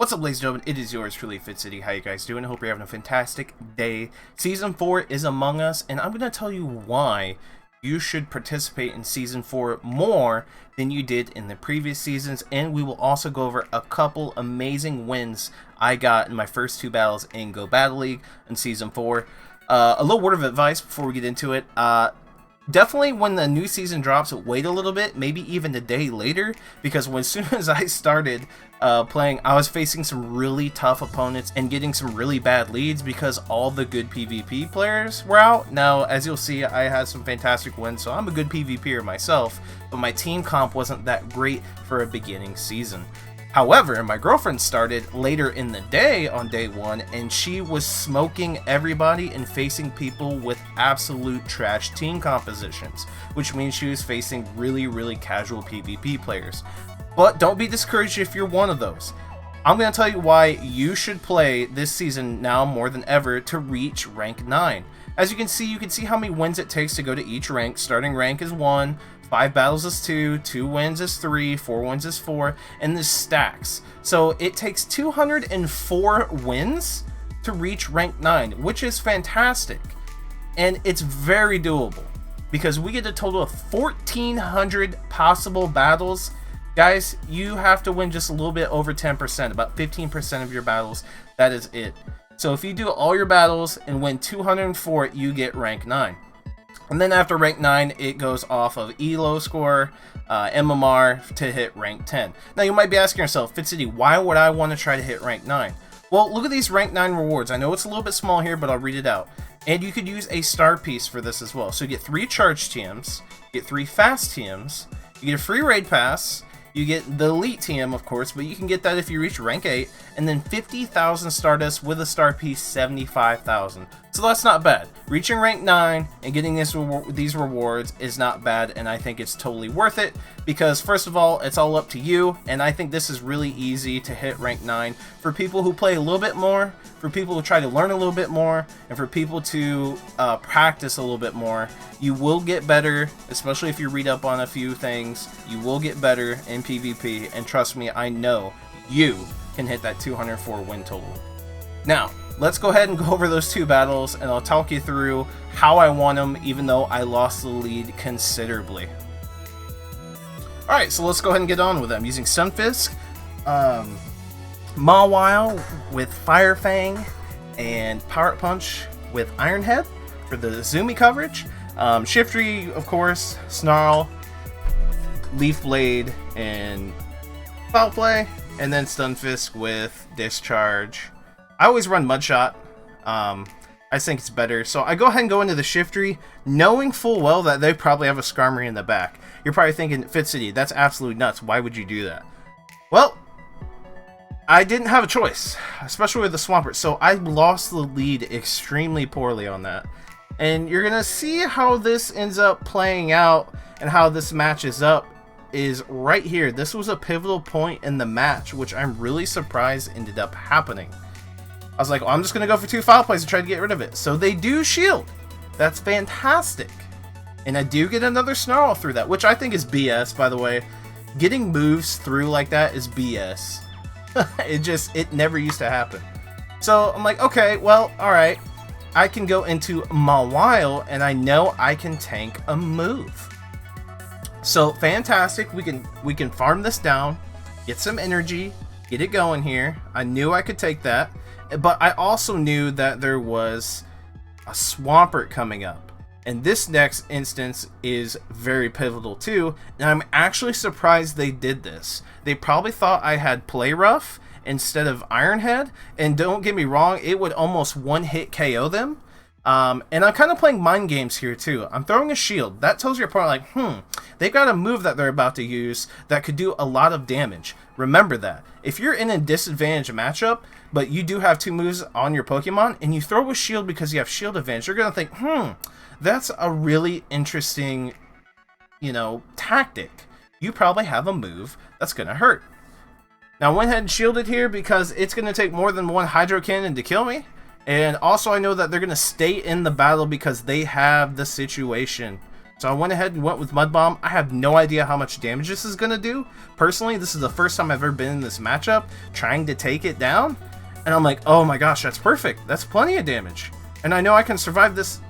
What's up, ladies and gentlemen? It is yours truly, Fitz. How you guys doing? I hope you're having a fantastic day. Season 4 is among us, and I'm going to tell you why you should participate in Season 4 more than you did in the previous seasons, and we will also go over a couple amazing wins I got in my first two battles in Go Battle League in Season 4. A little word of advice before we get into it. Definitely when the new season drops, wait a little bit, maybe even a day later, because as soon as I started playing, I was facing some really tough opponents and getting some really bad leads because all the good PvP players were out. Now, as you'll see, I had some fantastic wins, so I'm a good PvPer myself, but my team comp wasn't that great for a beginning season. However, my girlfriend started later in the day on day 1, and she was smoking everybody and facing people with absolute trash team compositions, which means she was facing really casual PvP players. But don't be discouraged if you're one of those. I'm going to tell you why you should play this season now more than ever to reach rank 9. As you can see how many wins it takes to go to each rank. Starting rank is 1, 5 battles is 2, 2 wins is 3, 4 wins is 4, and this stacks. So it takes 204 wins to reach rank 9, which is fantastic. And it's very doable because we get a total of 1,400 possible battles. Guys, you have to win just a little bit over 10%, about 15% of your battles. That is it. So if you do all your battles and win 204, you get rank 9. And then after rank 9, it goes off of ELO score, MMR to hit rank 10. Now you might be asking yourself, Fitz, why would I want to try to hit rank 9? Well, look at these rank 9 rewards. I know it's a little bit small here, but I'll read it out. And you could use a star piece for this as well. So you get 3 charge TMs, you get 3 fast TMs, you get a free raid pass, you get the elite TM, of course, but you can get that if you reach rank 8, and then 50,000 Stardust with a star piece, 75,000. So that's not bad. Reaching rank 9 and getting these rewards is not bad, and I think it's totally worth it because, first of all, it's all up to you, and I think this is really easy to hit rank 9 for people who play a little bit more, for people who try to learn a little bit more, and for people to practice a little bit more. You will get better, especially if you read up on a few things. You will get better in PvP, and trust me, I know you can hit that 204 win total. Now, let's go ahead and go over those 2 battles, and I'll talk you through how I won them, even though I lost the lead considerably. Alright, so let's go ahead and get on with them. Using Stunfisk, Mawile with Fire Fang, and Power Punch with Iron Head for the Zoomy coverage. Shiftry, of course, Snarl, Leaf Blade, and Foul Play, and then Stunfisk with Discharge. I always run Mudshot. I think it's better. So I go ahead and go into the Shiftry, knowing full well that they probably have a Skarmory in the back. You're probably thinking, Fitz, that's absolutely nuts. Why would you do that? Well, I didn't have a choice, especially with the Swampert. So I lost the lead extremely poorly on that. And you're going to see how this ends up playing out and how this matches up is right here. This was a pivotal point in the match, which I'm really surprised ended up happening. I was like, well, I'm just going to go for 2 foul plays and try to get rid of it. So they do shield. That's fantastic. And I do get another Snarl through that, which I think is BS, by the way. Getting moves through like that is BS. It never used to happen. So I'm like, okay, well, alright. I can go into Mawile, and I know I can tank a move. So fantastic. We can farm this down, get some energy, get it going here. I knew I could take that. But I also knew that there was a Swampert coming up. And this next instance is very pivotal too. And I'm actually surprised they did this. They probably thought I had Play Rough instead of Iron Head. And don't get me wrong, it would almost one-hit KO them. And I'm kind of playing mind games here too. I'm throwing a shield. That tells your opponent like, they've got a move that they're about to use that could do a lot of damage. Remember that. If you're in a disadvantaged matchup, but you do have 2 moves on your Pokemon, and you throw a shield because you have shield advantage, you're going to think, that's a really interesting, tactic. You probably have a move that's going to hurt. Now, I went ahead and shielded here because it's going to take more than 1 Hydro Cannon to kill me. And also I know that they're going to stay in the battle because they have the situation. So I went ahead and went with Mud Bomb. I have no idea how much damage this is going to do. Personally, this is the first time I've ever been in this matchup trying to take it down. And I'm like, oh my gosh, that's perfect. That's plenty of damage. And I know I can survive this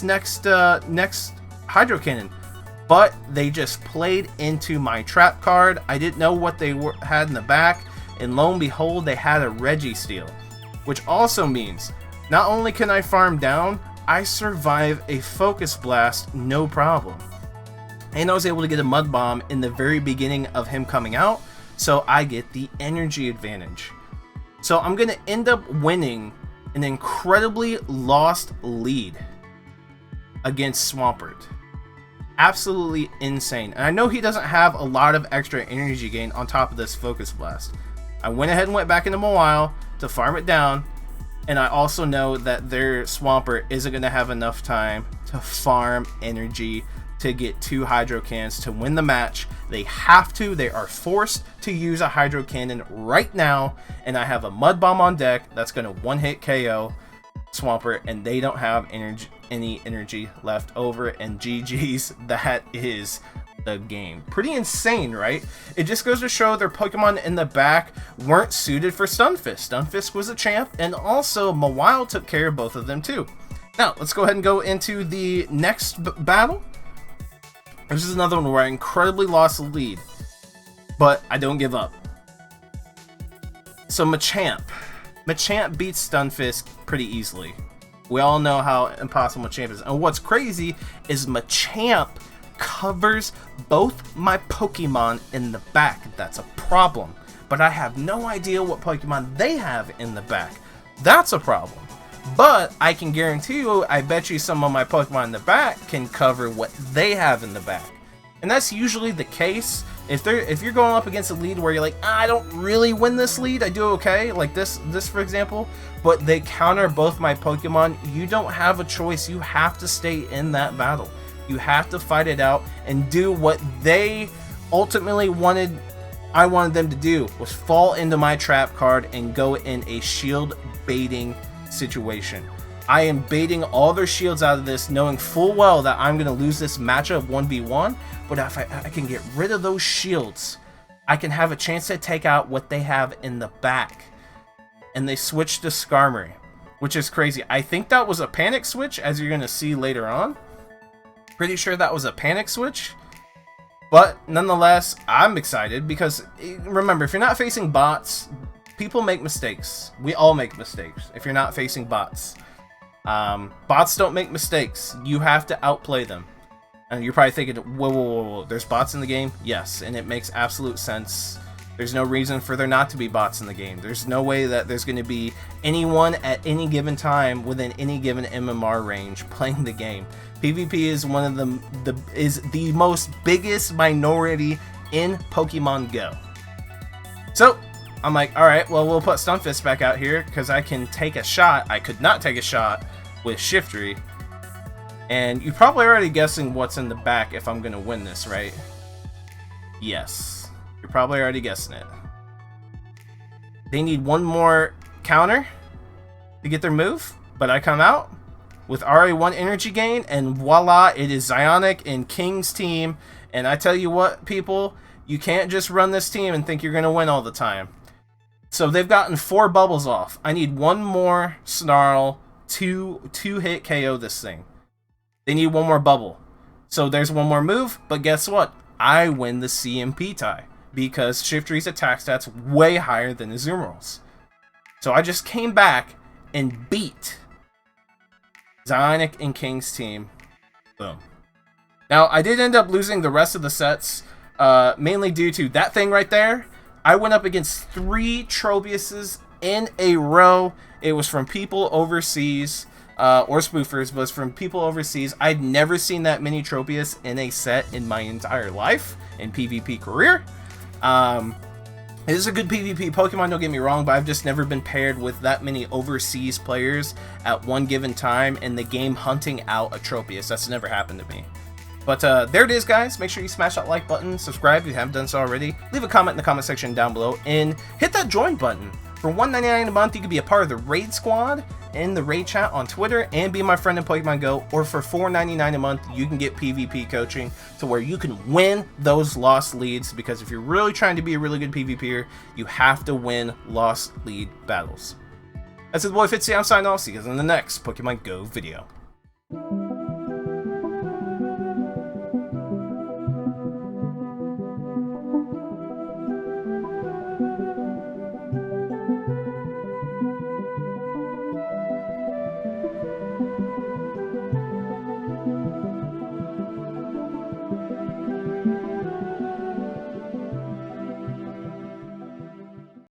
next Hydro Cannon. But they just played into my trap card. I didn't know what they had in the back. And lo and behold, they had a Registeel. Which also means, not only can I farm down, I survive a Focus Blast, no problem. And I was able to get a Mud Bomb in the very beginning of him coming out, so I get the energy advantage. So I'm going to end up winning an incredibly lost lead against Swampert. Absolutely insane. And I know he doesn't have a lot of extra energy gain on top of this Focus Blast. I went ahead and went back into Mawile to farm it down. And I also know that their Swampert isn't going to have enough time to farm energy to get 2 Hydro Cannons to win the match. They have to. They are forced to use a Hydro Cannon right now. And I have a Mud Bomb on deck that's going to one-hit KO Swampert. And they don't have any energy left over. And GG's, that is the game. Pretty insane, right? It just goes to show their Pokemon in the back weren't suited for Stunfisk. Stunfisk was a champ, and also Mawile took care of both of them too. Now, let's go ahead and go into the next battle. This is another one where I incredibly lost the lead, but I don't give up. So Machamp beats Stunfisk pretty easily. We all know how impossible Machamp is. And what's crazy is Machamp covers both my Pokemon in the back. That's a problem. But I have no idea what Pokemon they have in the back. That's a problem. But I can guarantee you, I bet you some of my Pokemon in the back can cover what they have in the back. And that's usually the case. If you're going up against a lead where you're like, I don't really win this lead, I do okay, like this for example, but they counter both my Pokemon, you don't have a choice. You have to stay in that battle. You have to fight it out and do what they ultimately wanted. I wanted them to do was fall into my trap card and go in a shield baiting situation. I am baiting all their shields out of this, knowing full well that I'm going to lose this matchup 1v1. But if I can get rid of those shields, I can have a chance to take out what they have in the back. And they switched to Skarmory, which is crazy. I think that was a panic switch, as you're going to see later on. Pretty sure that was a panic switch. But nonetheless, I'm excited because, remember, if you're not facing bots, people make mistakes. We all make mistakes if you're not facing bots. Bots don't make mistakes. You have to outplay them. And you're probably thinking, whoa, there's bots in the game? Yes, and it makes absolute sense. There's no reason for there not to be bots in the game. There's no way that there's going to be anyone at any given time within any given MMR range playing the game. PvP is one of the most biggest minority in Pokemon Go. So I'm like, all right, well, we'll put Stunfisk back out here because I can take a shot. I could not take a shot with Shiftry. And you're probably already guessing what's in the back if I'm going to win this, right? Yes. You're probably already guessing it. They need one more counter to get their move, but I come out with RA1 energy gain, and voila, it is Zionic and King's team. And I tell you what, people, you can't just run this team and think you're going to win all the time. So they've gotten 4 bubbles off. I need one more Snarl to hit KO this thing. They need one more bubble. So there's one more move, but guess what? I win the CMP tie because Shiftry's attack stats way higher than Azumarill's. So I just came back and beat Zionic and King's team. Boom. Now, I did end up losing the rest of the sets, mainly due to that thing right there. I went up against 3 Tropiuses in a row. It was from people overseas, or spoofers, but it's from people overseas. I'd never seen that many Tropius in a set in my entire life, in PvP career. It is a good PvP Pokemon, don't get me wrong, but I've just never been paired with that many overseas players at one given time in the game hunting out a Tropius. That's never happened to me. But there it is, guys. Make sure you smash that like button, subscribe if you haven't done so already, leave a comment in the comment section down below, and hit that join button. For $1.99 a month, you can be a part of the raid squad in the raid chat on Twitter and be my friend in Pokemon Go. Or for $4.99 a month, you can get PvP coaching to where you can win those lost leads, because if you're really trying to be a really good PvPer, you have to win lost lead battles. That's it, boy Fitz. I'm signing off. See you guys in the next Pokemon Go video.